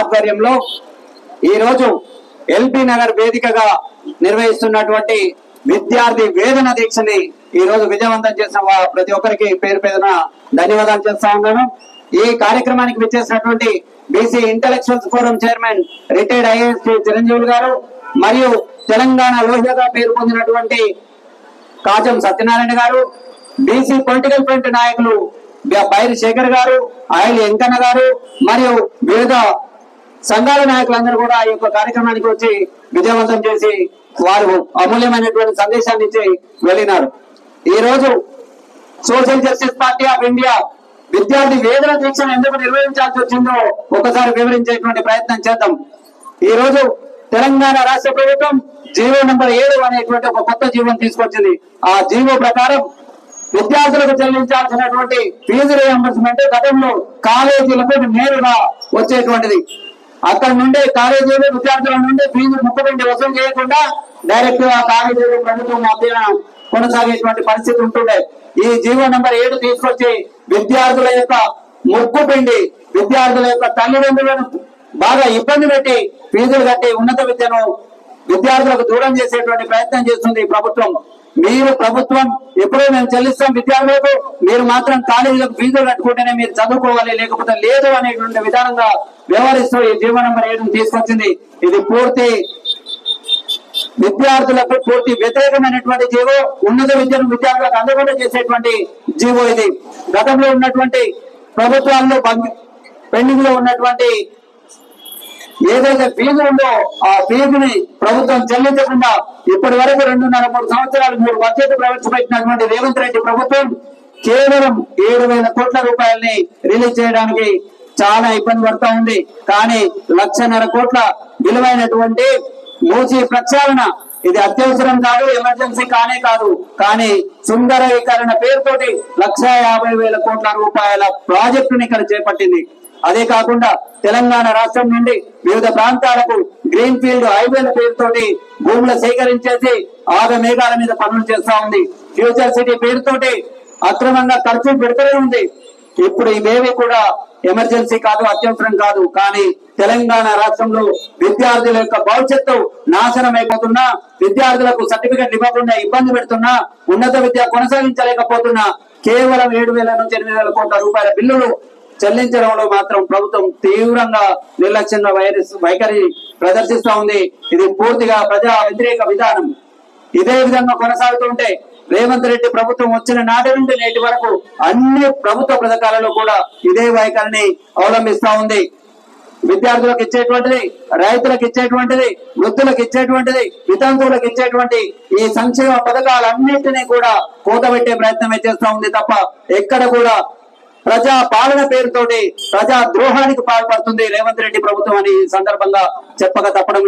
ఆధ్వర్యంలో ఈ రోజు ఎల్బీ నగర్ వేదికగా నిర్వహిస్తున్నటువంటి విద్యార్థి వేదన దీక్షని ఈ రోజు విజయవంతం చేసిన ప్రతి ఒక్కరికి పేరు పేరున ధన్యవాదాలు చేస్తా ఉన్నాను. ఈ కార్యక్రమానికి విచ్చేసినటువంటి BC intellectuals forum chairman retired IAS Chiranjeevulu గారు మరియు తెలంగాణ లోహిగా పేరు పొందినటువంటి కాజం సత్యనారాయణ గారు, బీసీ పొలిటికల్ ఫ్రంట్ నాయకులు బైరి శేఖర్ గారు, ఆయిల్ వెంకన్న గారు మరియు వివిధ సంఘాల నాయకులందరూ కూడా ఈ యొక్క కార్యక్రమానికి వచ్చి విజయవంతం చేసి వారు అమూల్యమైనటువంటి సందేశాన్ని ఇచ్చి వెళ్ళినారు. ఈ రోజు social justice party of India విద్యార్థి వేదన దీక్షను ఎందుకు నిర్వహించాల్సి వచ్చిందో ఒకసారి వివరించేటువంటి ప్రయత్నం చేద్దాం. ఈ రోజు తెలంగాణ రాష్ట్ర ప్రభుత్వం జీవో నంబర్ 7 అనేటువంటి ఒక కొత్త జీవోను తీసుకొచ్చింది. ఆ జీవో ప్రకారం విద్యార్థులకు చెల్లించాల్సినటువంటి ఫీజు రియంబర్స్మెంట్ గతంలో కాలేజీలకు నేరుగా వచ్చేటువంటిది. అక్కడ నుండి కాలేజీలు విద్యార్థుల నుండి ఫీజు ముక్కబెట్టి వసూలు చేయకుండా డైరెక్ట్ గా కాలేజీలు ప్రభుత్వం మధ్య కొనసాగేటువంటి పరిస్థితి ఉంటుండే. ఈ జీవో నంబర్ 7 తీసుకొచ్చి విద్యార్థుల యొక్క ముక్కు పిండి విద్యార్థుల యొక్క తల్లిదండ్రులను బాగా ఇబ్బంది పెట్టి ఫీజులు కట్టి ఉన్నత విద్యను విద్యార్థులకు దూరం చేసేటువంటి ప్రయత్నం చేస్తుంది ప్రభుత్వం. మీరు ప్రభుత్వం ఎప్పుడో మేము చెల్లిస్తాం విద్యార్థులకు, మీరు మాత్రం కాలేజీలకు ఫీజులు కట్టుకుంటేనే మీరు చదువుకోవాలి, లేకపోతే లేదు అనేటువంటి విధానంగా వ్యవహరిస్తూ ఈ జీవో నంబర్ 7 తీసుకొచ్చింది. ఇది పూర్తి విద్యార్థులకు పూర్తి వ్యతిరేకమైనటువంటి జీవో, ఉన్నత విద్యను విద్యార్థులకు అందకుండా చేసేటువంటి జీవో ఇది. గతంలో ఉన్నటువంటి ప్రభుత్వాల్లో పెండింగ్ లో ఉన్నటువంటి ఏదైతే ఫీజు ఉందో ఆ ఫీజుని ప్రభుత్వం చెల్లించకుండా ఇప్పటి వరకు 2.5-3 సంవత్సరాలు 3 బడ్జెట్ ప్రవేశపెట్టినటువంటి రేవంత్ రెడ్డి ప్రభుత్వం కేవలం 7,000 కోట్ల రూపాయలని రిలీజ్ చేయడానికి చాలా ఇబ్బంది పడుతూ ఉంది. కానీ 1,50,000 కోట్ల విలువైనటువంటి మూసీ ప్రక్షాళన ఇది అత్యవసరం కాదు, ఎమర్జెన్సీ కానే కాదు. కానీ సుందరీకరణ పేరుతోటి 1,50,000 కోట్ల రూపాయల ప్రాజెక్టుని ఇక్కడ చేపట్టింది. అదే కాకుండా తెలంగాణ రాష్ట్రం నుండి వివిధ ప్రాంతాలకు గ్రీన్ ఫీల్డ్ హైవేల పేరుతోటి భూములు సేకరించేసి ఆగ మేఘాల మీద పనులు చేస్తా ఉంది. ఫ్యూచర్ సిటీ పేరుతోటి అక్రమంగా ఖర్చు పెడుతూనే ఉంది. ఇప్పుడు ఇవేవి కూడా ఎమర్జెన్సీ కాదు, అత్యవసరం కాదు. కానీ తెలంగాణ రాష్ట్రంలో విద్యార్థుల యొక్క భవిష్యత్తు నాశనం అయిపోతున్నా, విద్యార్థులకు సర్టిఫికెట్ ఇవ్వకుండా ఇబ్బంది పెడుతున్నా, ఉన్నత విద్య కొనసాగించలేకపోతున్నా, కేవలం 7,000 నుంచి 8,000 కోట్ల రూపాయల బిల్లులు చెల్లించడంలో మాత్రం ప్రభుత్వం తీవ్రంగా నిర్లక్ష్యంగా వైఖరి ప్రదర్శిస్తా ఉంది. ఇది పూర్తిగా ప్రజా వ్యతిరేక విధానం. ఇదే విధంగా కొనసాగుతుంటే రేవంత్ రెడ్డి ప్రభుత్వం వచ్చిన నాటి నుండి నేటి వరకు అన్ని ప్రభుత్వ పథకాలలో కూడా ఇదే వైఖరిని అవలంబిస్తా ఉంది. విద్యార్థులకు ఇచ్చేటువంటిది, రైతులకు ఇచ్చేటువంటిది, వృద్ధులకు ఇచ్చేటువంటిది, వితంతువులకు ఇచ్చేటువంటి ఈ సంక్షేమ పథకాలన్నింటినీ కూడా కూతబెట్టే ప్రయత్నమే చేస్తా ఉంది తప్ప ఎక్కడ కూడా ప్రజా పాలన పేరుతోటి ప్రజా ద్రోహానికి పాల్పడుతుంది రేవంత్ రెడ్డి ప్రభుత్వం అని ఈ సందర్భంగా చెప్పక తప్పడం లేదు.